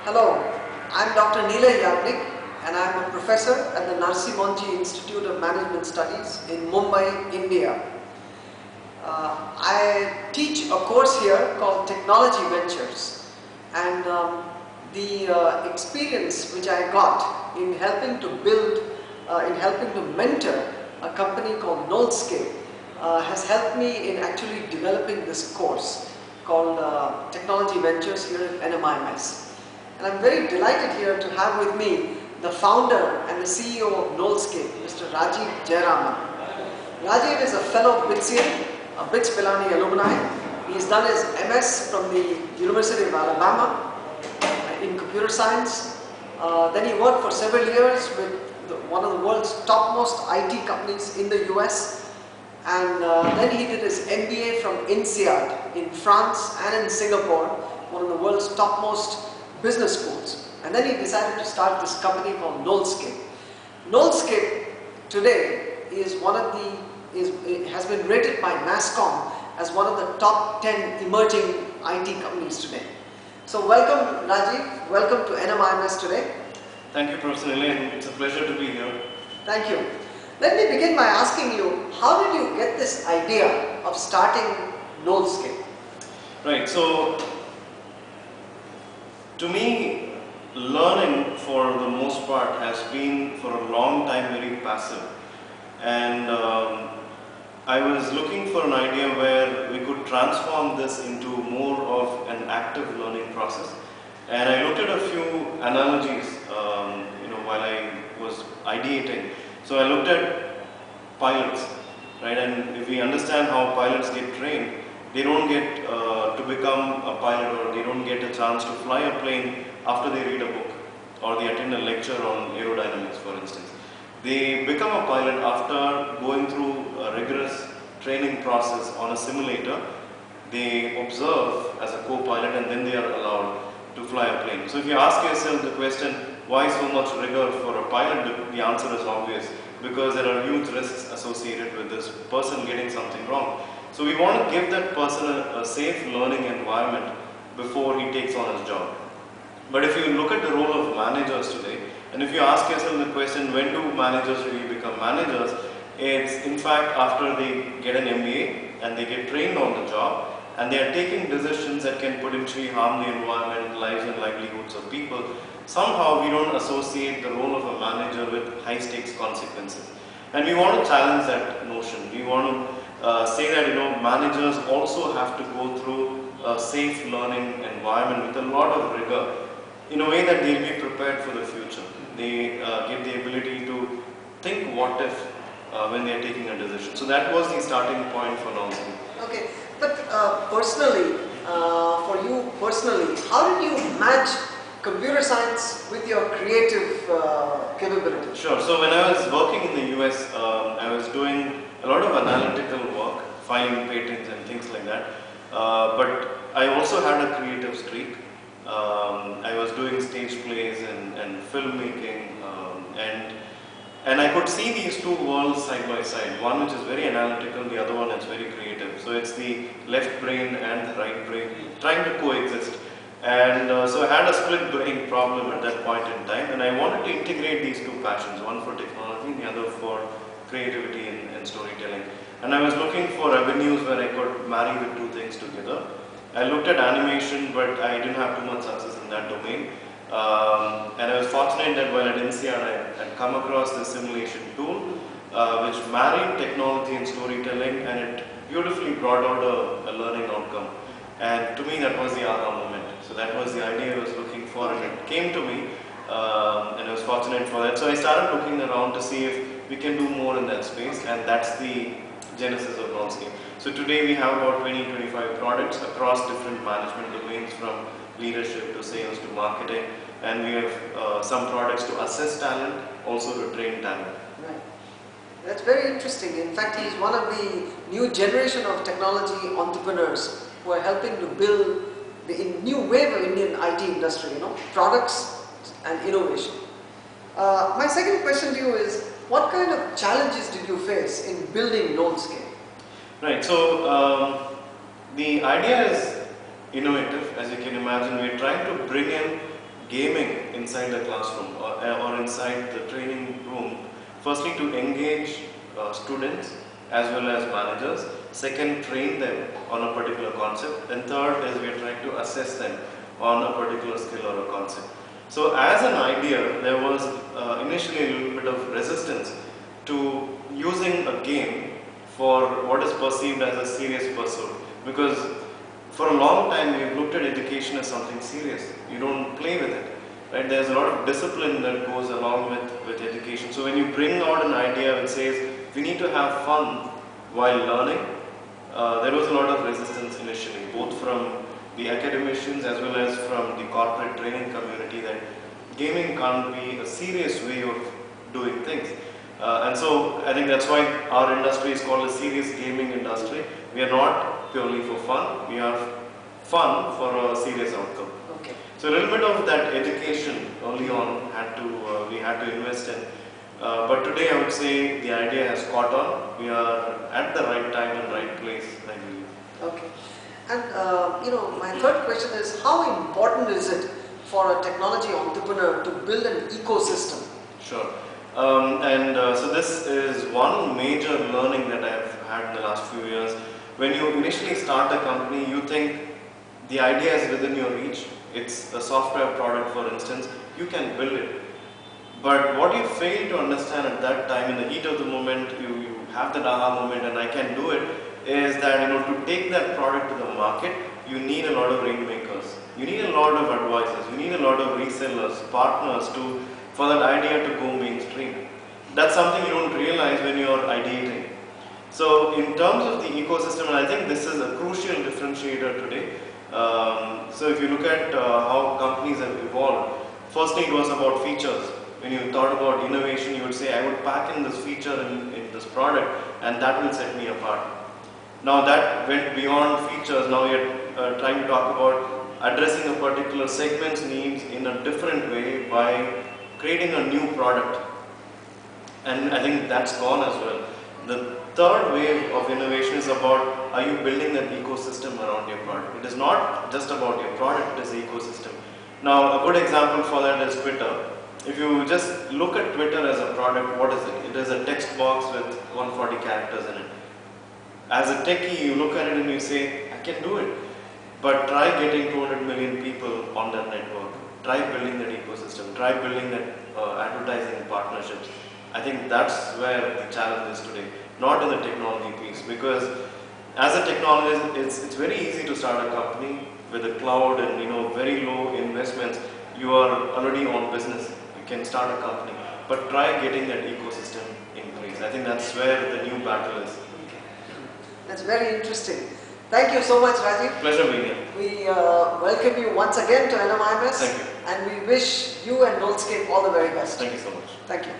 Hello, I'm Dr.Nilay Yajnik and I'm a professor at the NASSCOM Institute of Management Studies in Mumbai, India. I teach a course here called Technology Ventures, and the experience which I got in helping to mentor a company called Knolskape has helped me in actually developing this course called Technology Ventures here at NMIMS. And I'm very delighted here to have with me the founder and the CEO of Knolskape, Mr. Rajiv Jayaramn. Rajiv is a fellow BITSian, a BITS Pilani alumni. He's done his MS from the University of Alabama in computer science. Then he worked for several years with one of the world's topmost IT companies in the US. And then he did his MBA from INSEAD in France and in Singapore, one of the world's topmost business schools. And then he decided to start this company called Knolskape. Knolskape today is has been rated by NASSCOM as one of the top 10 emerging IT companies today. So welcome Rajiv, welcome to NMIMS today. Thank you, Professor Nilay. It's a pleasure to be here. Thank you. Let me begin by asking you, how did you get this idea of starting Knolskape? Right, so to me, learning for the most part has been for a long time very passive, and I was looking for an idea where we could transform this into more of an active learning process. And I looked at a few analogies while I was ideating. So I looked at pilots, right? And if we understand how pilots get trained, they don't get to become a pilot, or they don't get a chance to fly a plane after they read a book or they attend a lecture on aerodynamics, for instance. They become a pilot after going through a rigorous training process on a simulator. They observe as a co-pilot, and then they are allowed to fly a plane. So if you ask yourself the question, why so much rigor for a pilot, the answer is obvious, because there are huge risks associated with this person getting something wrong. So we want to give that person a safe learning environment before he takes on his job. But if you look at the role of managers today, and if you ask yourself the question, when do managers really become managers? It's in fact after they get an MBA and they get trained on the job, and they are taking decisions that can potentially harm the environment, lives and livelihoods of people. Somehow we don't associate the role of a manager with high stakes consequences. And we want to challenge that notion. We want to say that managers also have to go through a safe learning environment with a lot of rigor, in a way that they'll be prepared for the future. They get the ability to think what if when they're taking a decision. So that was the starting point for Knolskape. Okay, but personally, for you personally, how did you match computer science with your creative capabilities? Sure. So when I was working in the US, I was doing a lot of analytical work, filing patents and things like that. But I also had a creative streak. I was doing stage plays and filmmaking, and I could see these two worlds side by side. One which is very analytical, the other one is very creative. So it's the left brain and the right brain trying to coexist. And so I had a split brain problem at that point in time, and I wanted to integrate these two passions, one for technology and the other for creativity and storytelling. And I was looking for avenues where I could marry the two things together. I looked at animation, but I didn't have too much success in that domain. And I was fortunate that while at INSEAD I had come across this simulation tool which married technology and storytelling, and it beautifully brought out a learning outcome. And to me that was the aha moment. So that was the idea I was looking for, and it came to me, and I was fortunate for that. So I started looking around to see if we can do more in that space, and that's the genesis of Knolskape. So today we have about 20-25 products across different management domains, from leadership to sales to marketing, and we have some products to assess talent, also to train talent. Right. That's very interesting. In fact, he's one of the new generation of technology entrepreneurs who are helping to build the new wave of Indian IT industry, products and innovation. My second question to you is, what kind of challenges did you face in building Knolskape? Right, so the idea is innovative, as you can imagine. We're trying to bring in gaming inside the classroom or inside the training room. Firstly, to engage students as well as managers. Second, train them on a particular concept. And third is we are trying to assess them on a particular skill or a concept. So as an idea, there was initially a little bit of resistance to using a game for what is perceived as a serious pursuit, because for a long time we've looked at education as something serious. You don't play with it, right? There's a lot of discipline that goes along with education. So when you bring out an idea that says we need to have fun while learning, there was a lot of resistance initially, both from the academicians as well as from the corporate training community, that gaming can't be a serious way of doing things. And so I think that's why our industry is called a serious gaming industry. We are not purely for fun, we are fun for a serious outcome. Okay. So a little bit of that education early on we had to invest in. But today I would say the idea has caught on. We are at the right time and right place, I believe. Okay. And my third question is, how important is it for a technology entrepreneur to build an ecosystem? Sure. So this is one major learning that I've had in the last few years. When you initially start a company, you think the idea is within your reach. It's a software product, for instance. You can build it. But what you fail to understand at that time, in the heat of the moment, you have that aha moment and I can do it, is that to take that product to the market, you need a lot of rainmakers. You need a lot of advisors. You need a lot of resellers, partners for that idea to go mainstream. That's something you don't realize when you're ideating. So in terms of the ecosystem, and I think this is a crucial differentiator today. So if you look at how companies have evolved, firstly it was about features. When you thought about innovation, you would say, I would pack in this feature in this product and that will set me apart. Now that went beyond features. Now you're trying to talk about addressing a particular segment's needs in a different way by creating a new product. And I think that's gone as well. The third wave of innovation is about, are you building an ecosystem around your product? It is not just about your product, it is the ecosystem. Now a good example for that is Twitter. If you just look at Twitter as a product, what is it? It is a text box with 140 characters in it. As a techie, you look at it and you say, I can do it. But try getting 200 million people on that network. Try building that ecosystem. Try building that advertising partnerships. I think that's where the challenge is today, not in the technology piece. Because as a technologist, it's very easy to start a company with a cloud and very low investments. You are already on business. You can start a company. But try getting that ecosystem in place. I think that's where the new battle is. That's very interesting. Thank you so much, Rajiv. Pleasure being here. We welcome you once again to NMIMS. Thank you. And we wish you and Knolskape all the very best. Thank you so much. Thank you.